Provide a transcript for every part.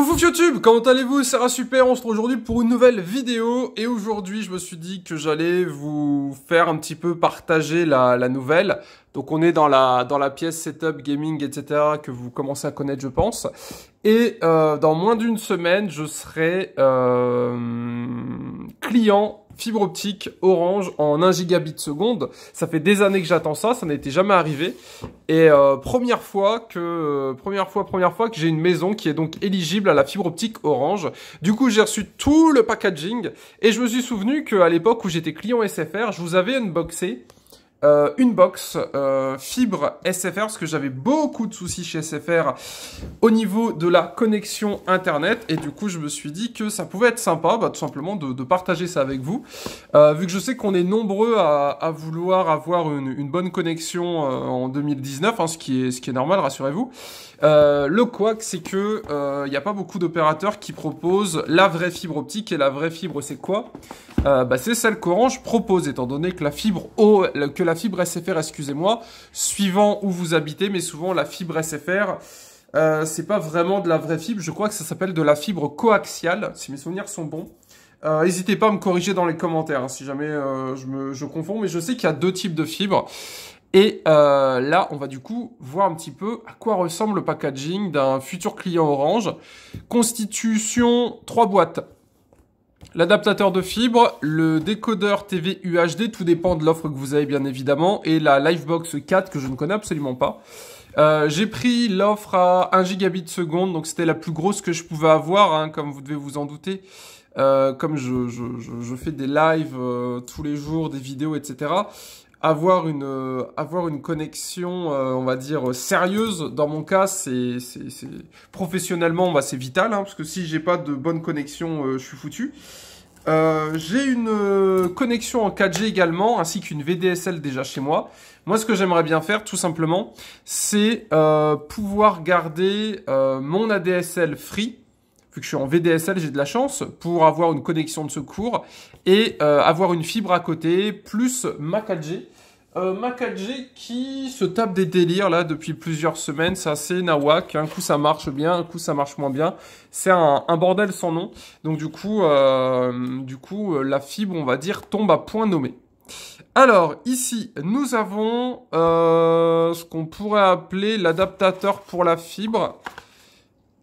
Fouf YouTube, comment allez-vous? Ça va super, on se retrouve aujourd'hui pour une nouvelle vidéo. Et aujourd'hui, je me suis dit que j'allais vous faire un petit peu partager la nouvelle. Donc on est dans la pièce setup, gaming, etc. que vous commencez à connaître, je pense. Et dans moins d'une semaine, je serai client fibre optique Orange en 1 gigabit seconde. Ça fait des années que j'attends ça, ça n'était jamais arrivé. Et première fois que j'ai une maison qui est donc éligible à la fibre optique Orange. Du coup, j'ai reçu tout le packaging et je me suis souvenu qu'à l'époque où j'étais client SFR, je vous avais unboxé une box fibre SFR parce que j'avais beaucoup de soucis chez SFR au niveau de la connexion internet et du coup je me suis dit que ça pouvait être sympa tout simplement de partager ça avec vous vu que je sais qu'on est nombreux à vouloir avoir une bonne connexion en 2019 ce qui est normal, rassurez-vous. Le couac, c'est que il n'y a pas beaucoup d'opérateurs qui proposent la vraie fibre optique. Et la vraie fibre, c'est quoi? C'est celle qu'Orange propose, étant donné que la fibre SFR, excusez-moi, suivant où vous habitez, mais souvent la fibre SFR, c'est pas vraiment de la vraie fibre. Je crois que ça s'appelle de la fibre coaxiale, si mes souvenirs sont bons. N'hésitez pas à me corriger dans les commentaires si jamais je confonds, mais je sais qu'il y a deux types de fibres. Et là, on va du coup voir un petit peu à quoi ressemble le packaging d'un futur client Orange. Constitution, 3 boîtes. L'adaptateur de fibre, le décodeur TV UHD, tout dépend de l'offre que vous avez bien évidemment, et la Livebox 4 que je ne connais absolument pas. J'ai pris l'offre à 1 gigabit seconde, donc c'était la plus grosse que je pouvais avoir, comme vous devez vous en douter. Comme je fais des lives tous les jours, des vidéos, etc. Avoir une connexion, on va dire, sérieuse, dans mon cas, c'est professionnellement, c'est vital, parce que si j'ai pas de bonne connexion, je suis foutu. J'ai une connexion en 4G également, ainsi qu'une VDSL déjà chez moi. Moi, ce que j'aimerais bien faire, tout simplement, c'est pouvoir garder mon ADSL free. Vu que je suis en VDSL, j'ai de la chance pour avoir une connexion de secours et avoir une fibre à côté, plus ma 4G. Ma 4G qui se tape des délires là depuis plusieurs semaines, c'est assez nawak. Un coup ça marche bien, un coup ça marche moins bien. C'est un bordel sans nom. Donc du coup, la fibre, on va dire, tombe à point nommé. Alors ici, nous avons ce qu'on pourrait appeler l'adaptateur pour la fibre.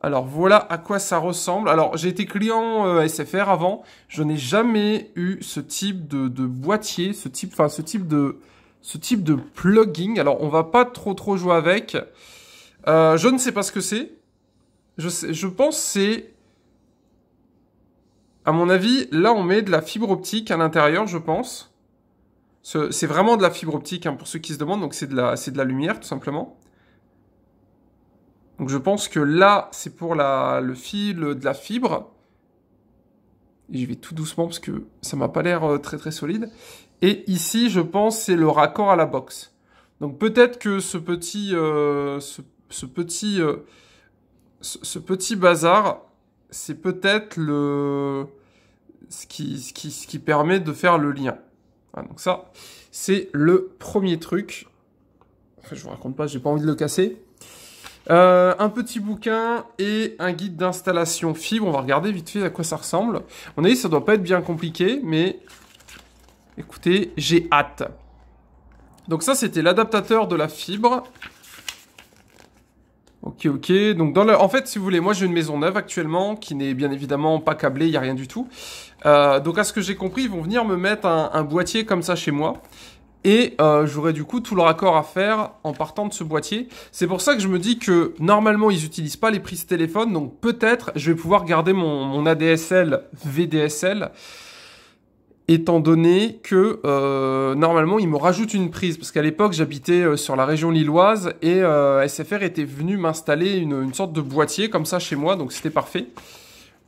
Alors voilà à quoi ça ressemble. Alors j'ai été client SFR avant, je n'ai jamais eu ce type de boîtier, ce type de plugin. Alors on va pas trop jouer avec. Je ne sais pas ce que c'est. Je pense c'est, à mon avis, là on met de la fibre optique à l'intérieur, je pense. C'est vraiment de la fibre optique pour ceux qui se demandent, donc c'est de la lumière tout simplement. Donc je pense que là, c'est pour le fil de la fibre. Et j'y vais tout doucement parce que ça m'a pas l'air très solide. Et ici, je pense c'est le raccord à la box. Donc peut-être que ce petit bazar, c'est peut-être ce qui permet de faire le lien. Voilà, donc ça, c'est le premier truc. Enfin, je vous raconte pas, j'ai pas envie de le casser. Un petit bouquin et un guide d'installation fibre. On va regarder vite fait à quoi ça ressemble. On a dit ça doit pas être bien compliqué, mais écoutez, j'ai hâte. Donc ça, c'était l'adaptateur de la fibre. Ok. Donc en fait, si vous voulez, moi j'ai une maison neuve actuellement qui n'est bien évidemment pas câblée, il n'y a rien du tout. Donc à ce que j'ai compris, ils vont venir me mettre un boîtier comme ça chez moi. Et j'aurai du coup tout le raccord à faire en partant de ce boîtier. C'est pour ça que je me dis que normalement ils n'utilisent pas les prises téléphone. Donc peut-être je vais pouvoir garder mon ADSL VDSL. Étant donné que normalement ils me rajoutent une prise. Parce qu'à l'époque j'habitais sur la région lilloise. Et SFR était venu m'installer une sorte de boîtier comme ça chez moi. Donc c'était parfait.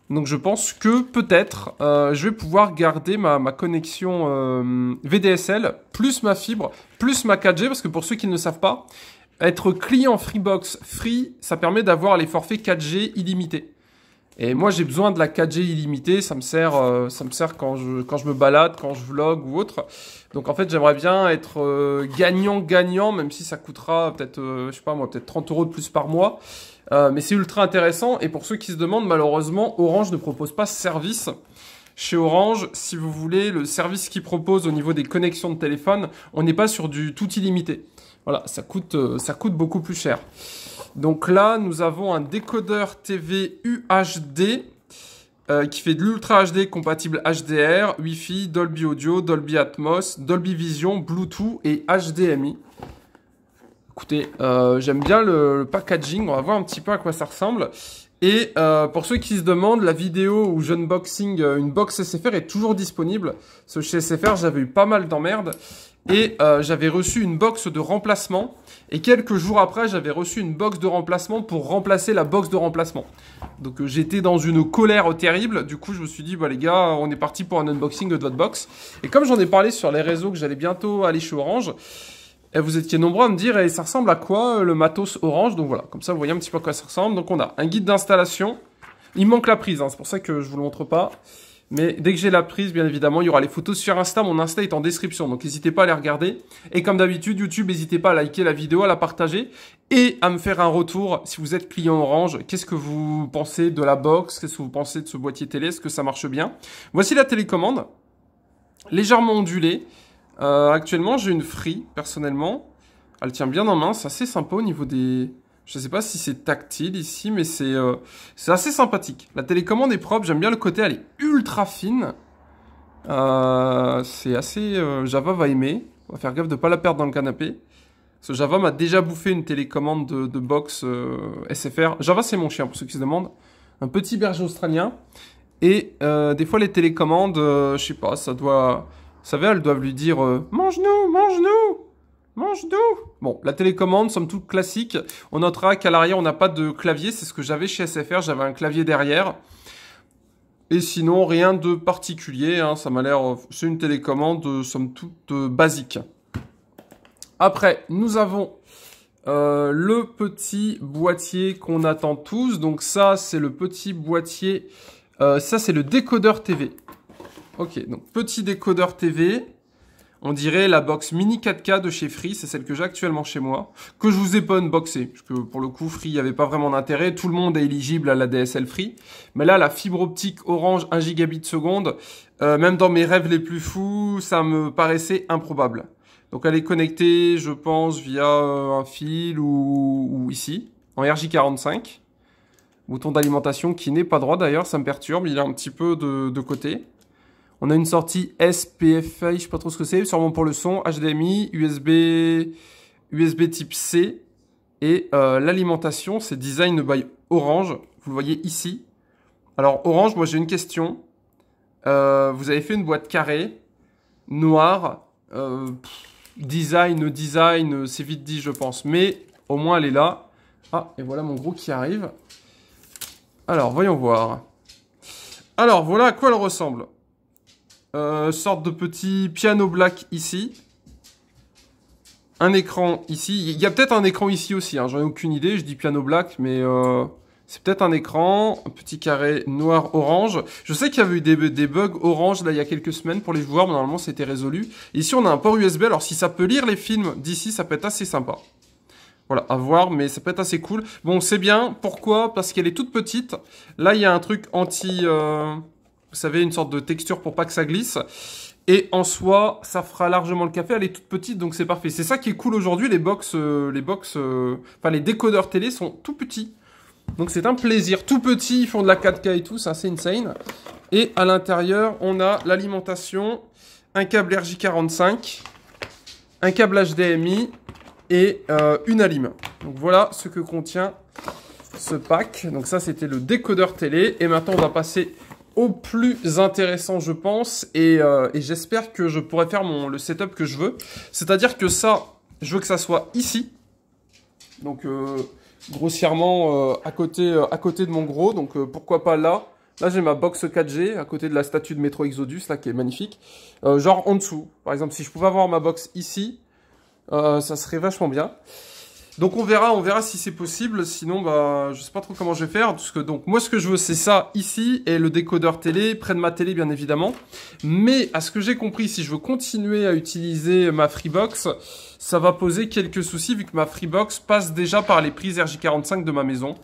Donc je pense que peut-être je vais pouvoir garder ma connexion VDSL, plus ma fibre, plus ma 4G, parce que pour ceux qui ne le savent pas, être client Freebox Free, ça permet d'avoir les forfaits 4G illimités. Et moi j'ai besoin de la 4G illimitée, ça me sert quand je me balade, quand je vlog ou autre. Donc en fait j'aimerais bien être gagnant, même si ça coûtera peut-être, je sais pas moi, peut-être 30 € de plus par mois. Mais c'est ultra intéressant. Et pour ceux qui se demandent, malheureusement, Orange ne propose pas ce service. Chez Orange, si vous voulez, le service qu'ils proposent au niveau des connexions de téléphone, on n'est pas sur du tout illimité. Voilà, ça coûte beaucoup plus cher. Donc là, nous avons un décodeur TV UHD qui fait de l'Ultra HD compatible HDR, Wi-Fi, Dolby Audio, Dolby Atmos, Dolby Vision, Bluetooth et HDMI. Écoutez, j'aime bien le packaging, on va voir un petit peu à quoi ça ressemble. Et pour ceux qui se demandent, la vidéo où j'unboxing une box SFR est toujours disponible. Parce que chez SFR, j'avais eu pas mal d'emmerdes. Et j'avais reçu une box de remplacement. Et quelques jours après, j'avais reçu une box de remplacement pour remplacer la box de remplacement. Donc j'étais dans une colère terrible. Du coup, je me suis dit, bah les gars, on est parti pour un unboxing de votre box. Et comme j'en ai parlé sur les réseaux que j'allais bientôt aller chez Orange, et vous étiez nombreux à me dire, ça ressemble à quoi le matos Orange? Donc voilà, comme ça vous voyez un petit peu à quoi ça ressemble. Donc on a un guide d'installation. Il manque la prise, hein, c'est pour ça que je vous le montre pas. Mais dès que j'ai la prise, bien évidemment, il y aura les photos sur Insta. Mon Insta est en description, donc n'hésitez pas à les regarder. Et comme d'habitude, YouTube, n'hésitez pas à liker la vidéo, à la partager et à me faire un retour si vous êtes client Orange. Qu'est-ce que vous pensez de la box? Qu'est-ce que vous pensez de ce boîtier télé? Est-ce que ça marche bien? Voici la télécommande, légèrement ondulée. Actuellement, j'ai une Free, personnellement. Elle tient bien en main, c'est assez sympa au niveau des... Je sais pas si c'est tactile ici, mais c'est assez sympathique. La télécommande est propre, j'aime bien le côté, elle est ultra fine. C'est assez... Java va aimer. On va faire gaffe de ne pas la perdre dans le canapé. Parce que Java m'a déjà bouffé une télécommande de box SFR. Java, c'est mon chien, pour ceux qui se demandent. Un petit berger australien. Et des fois, les télécommandes, je sais pas, ça doit... Vous savez, elles doivent lui dire mange-nous, mange-nous, mange-nous. Bon, la télécommande, somme toute classique. On notera qu'à l'arrière, on n'a pas de clavier. C'est ce que j'avais chez SFR. J'avais un clavier derrière. Et sinon, rien de particulier. Hein, ça m'a l'air... C'est une télécommande, somme toute, basique. Après, nous avons le petit boîtier qu'on attend tous. Donc ça, c'est le petit boîtier... ça, c'est le décodeur TV. Ok, donc petit décodeur TV, on dirait la box mini 4K de chez Free, c'est celle que j'ai actuellement chez moi, que je vous ai pas unboxé, parce que pour le coup Free, il n'y avait pas vraiment d'intérêt, tout le monde est éligible à la DSL Free, mais là la fibre optique Orange 1 gigabit seconde, même dans mes rêves les plus fous, ça me paraissait improbable. Donc elle est connectée, je pense, via un fil ou ici, en RJ45, bouton d'alimentation qui n'est pas droit d'ailleurs, ça me perturbe, il est un petit peu de côté. On a une sortie SPFI, je sais pas trop ce que c'est, sûrement pour le son, HDMI, USB type C. Et l'alimentation, c'est Design by Orange. Vous le voyez ici. Alors Orange, moi j'ai une question. Vous avez fait une boîte carrée, noire. Design, c'est vite dit je pense. Mais au moins elle est là. Ah, et voilà mon gros qui arrive. Alors, voyons voir. Alors, voilà à quoi elle ressemble. Sorte de petit piano black ici. Un écran ici. Il y a peut-être un écran ici aussi, hein. J'en ai aucune idée. Je dis piano black, mais c'est peut-être un écran. Un petit carré noir-orange. Je sais qu'il y avait eu des bugs orange là il y a quelques semaines pour les joueurs, mais normalement c'était résolu. Ici on a un port USB. Alors si ça peut lire les films d'ici, ça peut être assez sympa. Voilà, à voir, mais ça peut être assez cool. Bon, c'est bien. Pourquoi? Parce qu'elle est toute petite. Là, il y a un truc anti... vous savez, une sorte de texture pour pas que ça glisse. Et en soi, ça fera largement le café. Elle est toute petite, donc c'est parfait. C'est ça qui est cool aujourd'hui. Les décodeurs télé sont tout petits. Donc c'est un plaisir. Tout petit, ils font de la 4K et tout. C'est assez insane. Et à l'intérieur, on a l'alimentation, un câble RJ45, un câble HDMI et une alim. Donc voilà ce que contient ce pack. Donc ça, c'était le décodeur télé. Et maintenant, on va passer au plus intéressant, je pense, et j'espère que je pourrai faire le setup que je veux. C'est-à-dire que ça, je veux que ça soit ici. Donc, grossièrement, à côté de mon gros. Donc, pourquoi pas là. Là, j'ai ma box 4G, à côté de la statue de Metro Exodus, là, qui est magnifique. Genre en dessous. Par exemple, si je pouvais avoir ma box ici, ça serait vachement bien. Donc on verra si c'est possible. Sinon, bah, je sais pas trop comment je vais faire. Parce que donc moi, ce que je veux, c'est ça ici et le décodeur télé près de ma télé, bien évidemment. Mais à ce que j'ai compris, si je veux continuer à utiliser ma Freebox, ça va poser quelques soucis vu que ma Freebox passe déjà par les prises RJ45 de ma maison.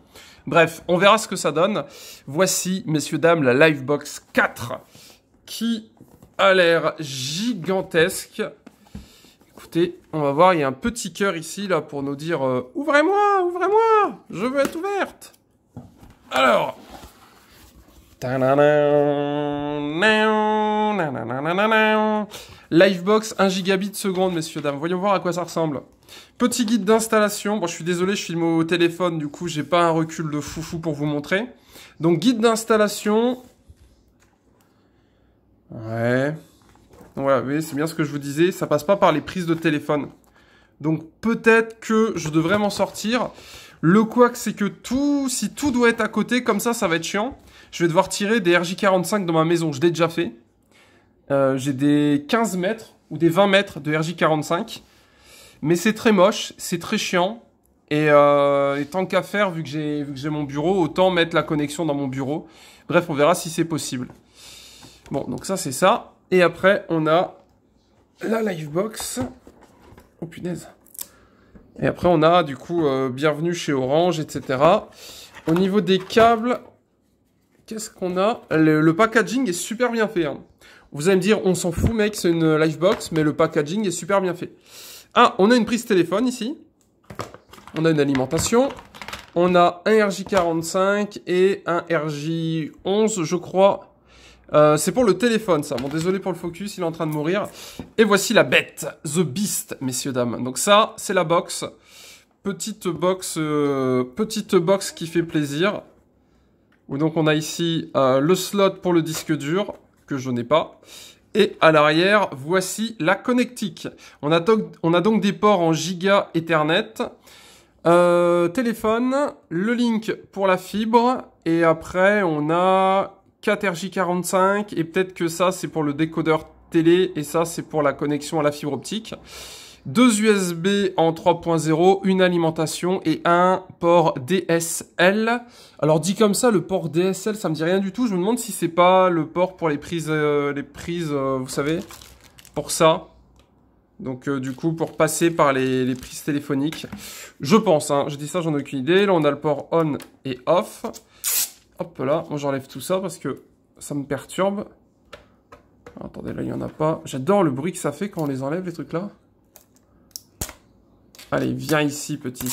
Bref, on verra ce que ça donne. Voici, messieurs, dames, la Livebox 4 qui a l'air gigantesque. Écoutez, on va voir, il y a un petit cœur ici là pour nous dire ouvrez-moi, ouvrez-moi, je veux être ouverte. Alors, Livebox 1 gigabit seconde, messieurs dames. Voyons voir à quoi ça ressemble. Petit guide d'installation. Bon, je suis désolé, je filme au téléphone, du coup, j'ai pas un recul de foufou pour vous montrer. Donc, guide d'installation. Ouais. Donc, voilà, vous voyez, c'est bien ce que je vous disais. Ça passe pas par les prises de téléphone. Donc, peut-être que je devrais m'en sortir. Le couac, c'est que si tout doit être à côté, comme ça va être chiant. Je vais devoir tirer des RJ45 dans ma maison. Je l'ai déjà fait. J'ai des 15 mètres ou des 20 mètres de RJ45. Mais c'est très moche, c'est très chiant. Et tant qu'à faire, vu que j'ai mon bureau, autant mettre la connexion dans mon bureau. Bref, on verra si c'est possible. Bon, donc ça, c'est ça. Et après, on a la Livebox. Oh, punaise. Et après, on a, du coup, bienvenue chez Orange, etc. Au niveau des câbles, qu'est-ce qu'on a? Le packaging est super bien fait. Hein. Vous allez me dire, on s'en fout, mec, c'est une Livebox, mais le packaging est super bien fait. Ah, on a une prise téléphone ici. On a une alimentation. On a un RJ45 et un RJ11, je crois. C'est pour le téléphone, ça. Bon, désolé pour le focus, il est en train de mourir. Et voici la bête, The Beast, messieurs, dames. Donc ça, c'est la box. Petite box qui fait plaisir. Où donc on a ici le slot pour le disque dur, que je n'ai pas. Et à l'arrière, voici la connectique. On a donc des ports en giga Ethernet. Téléphone, le link pour la fibre. Et après, on a 4 RJ45. Et peut-être que ça, c'est pour le décodeur télé. Et ça, c'est pour la connexion à la fibre optique. 2 USB en 3.0, une alimentation et un port DSL. Alors dit comme ça, le port DSL, ça me dit rien du tout. Je me demande si c'est pas le port pour les prises, vous savez, pour ça. Donc du coup, pour passer par les prises téléphoniques. Je pense, hein, je dis ça, j'en ai aucune idée. Là, on a le port on et off. Hop là, moi j'enlève tout ça parce que ça me perturbe. Alors, attendez, là, il n'y en a pas. J'adore le bruit que ça fait quand on les enlève, les trucs là. Allez, viens ici, petit.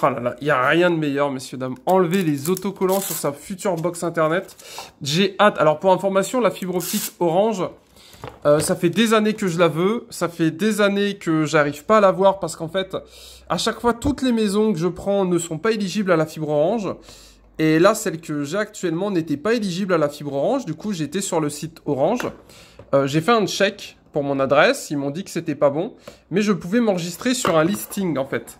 Oh là là, il n'y a rien de meilleur, messieurs, dames. Enlever les autocollants sur sa future box internet. J'ai hâte. Alors, pour information, la fibre optique Orange, ça fait des années que je la veux. Ça fait des années que j'arrive pas à l'avoir parce qu'en fait, à chaque fois, toutes les maisons que je prends ne sont pas éligibles à la fibre Orange. Et là, celle que j'ai actuellement n'était pas éligible à la fibre Orange. Du coup, j'étais sur le site Orange. J'ai fait un check pour mon adresse, ils m'ont dit que c'était pas bon, mais je pouvais m'enregistrer sur un listing en fait.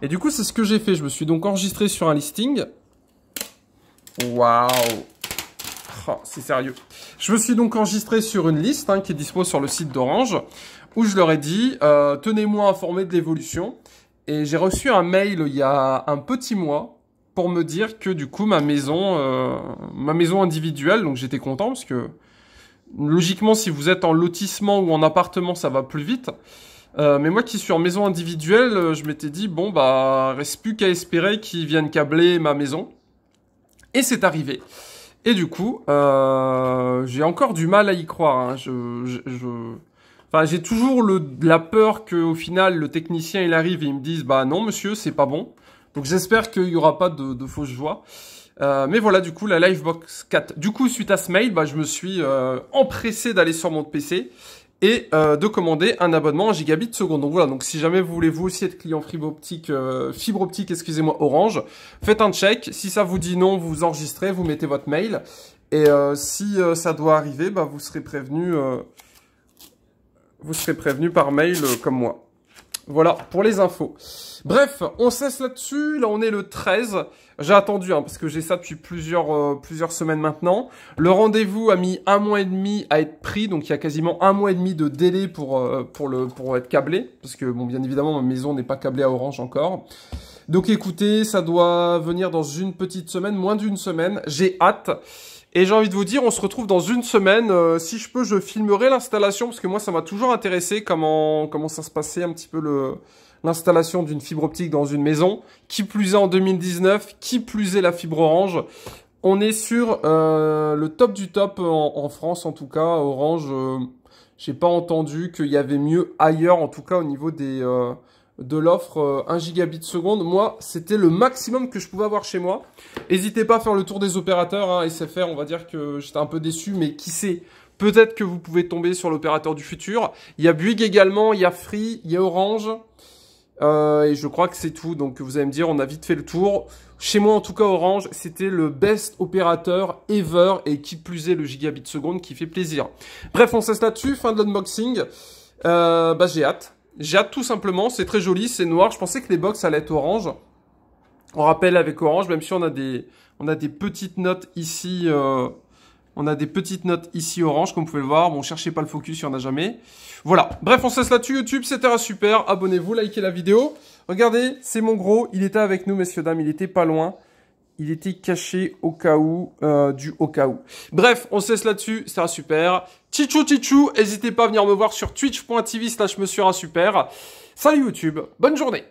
Et du coup, c'est ce que j'ai fait, je me suis donc enregistré sur un listing. Waouh, oh, c'est sérieux. Je me suis donc enregistré sur une liste qui est dispo sur le site d'Orange, où je leur ai dit, tenez-moi informé de l'évolution. Et j'ai reçu un mail il y a un petit mois pour me dire que du coup, ma maison individuelle, donc j'étais content parce que logiquement, si vous êtes en lotissement ou en appartement, ça va plus vite. Mais moi qui suis en maison individuelle, je m'étais dit, bon, bah, reste plus qu'à espérer qu'ils viennent câbler ma maison. Et c'est arrivé. Et du coup, j'ai encore du mal à y croire. Hein. Enfin, j'ai toujours la peur qu'au final, le technicien, il arrive et il me dise, bah non, monsieur, c'est pas bon. Donc j'espère qu'il n'y aura pas de fausse joie. Mais voilà, du coup, la Livebox 4. Du coup, suite à ce mail, bah, je me suis empressé d'aller sur mon PC et de commander un abonnement à gigabit seconde. Donc voilà, donc si jamais vous voulez vous aussi être client fibre optique, excusez-moi, Orange, faites un check. Si ça vous dit non, vous vous enregistrez, vous mettez votre mail. Et si ça doit arriver, bah, vous serez prévenu par mail comme moi. Voilà, pour les infos. Bref, on cesse là-dessus. Là, on est le 13. J'ai attendu, hein, parce que j'ai ça depuis plusieurs semaines maintenant. Le rendez-vous a mis 1 mois et demi à être pris. Donc, il y a quasiment 1 mois et demi de délai pour être câblé. Parce que, bon, bien évidemment, ma maison n'est pas câblée à Orange encore. Donc, écoutez, ça doit venir dans une petite semaine, moins d'une semaine. J'ai hâte. Et j'ai envie de vous dire, on se retrouve dans une semaine. Si je peux, je filmerai l'installation, parce que moi, ça m'a toujours intéressé comment ça se passait un petit peu l'installation d'une fibre optique dans une maison. Qui plus est en 2019, qui plus est la fibre Orange. On est sur le top du top en France, en tout cas. Orange, j'ai pas entendu qu'il y avait mieux ailleurs, en tout cas au niveau de l'offre 1 gigabit seconde. Moi, c'était le maximum que je pouvais avoir chez moi. N'hésitez pas à faire le tour des opérateurs, hein, SFR, on va dire que j'étais un peu déçu, mais qui sait, peut-être que vous pouvez tomber sur l'opérateur du futur. Il y a Bouygues également, il y a Free, il y a Orange, et je crois que c'est tout. Donc vous allez me dire, on a vite fait le tour. Chez moi, en tout cas, Orange, c'était le best opérateur ever, et qui plus est le gigabit seconde qui fait plaisir. Bref, on cesse là-dessus, fin de l'unboxing. J'ai hâte. J'ai hâte tout simplement, c'est très joli, c'est noir. Je pensais que les box allaient être orange. On rappelle avec Orange, même si on a des petites notes ici, on a des petites notes ici orange, comme vous pouvez le voir. Bon, cherchez pas le focus, il n'y en a jamais. Voilà. Bref, on cesse là-dessus. YouTube, c'était super. Abonnez-vous, likez la vidéo. Regardez, c'est mon gros. Il était avec nous, messieurs, dames. Il était pas loin. Il était caché au cas où, au cas où. Bref, on cesse là-dessus, ça sera super. Tchitchou, n'hésitez pas à venir me voir sur twitch.tv/monsieur super. Salut YouTube, bonne journée.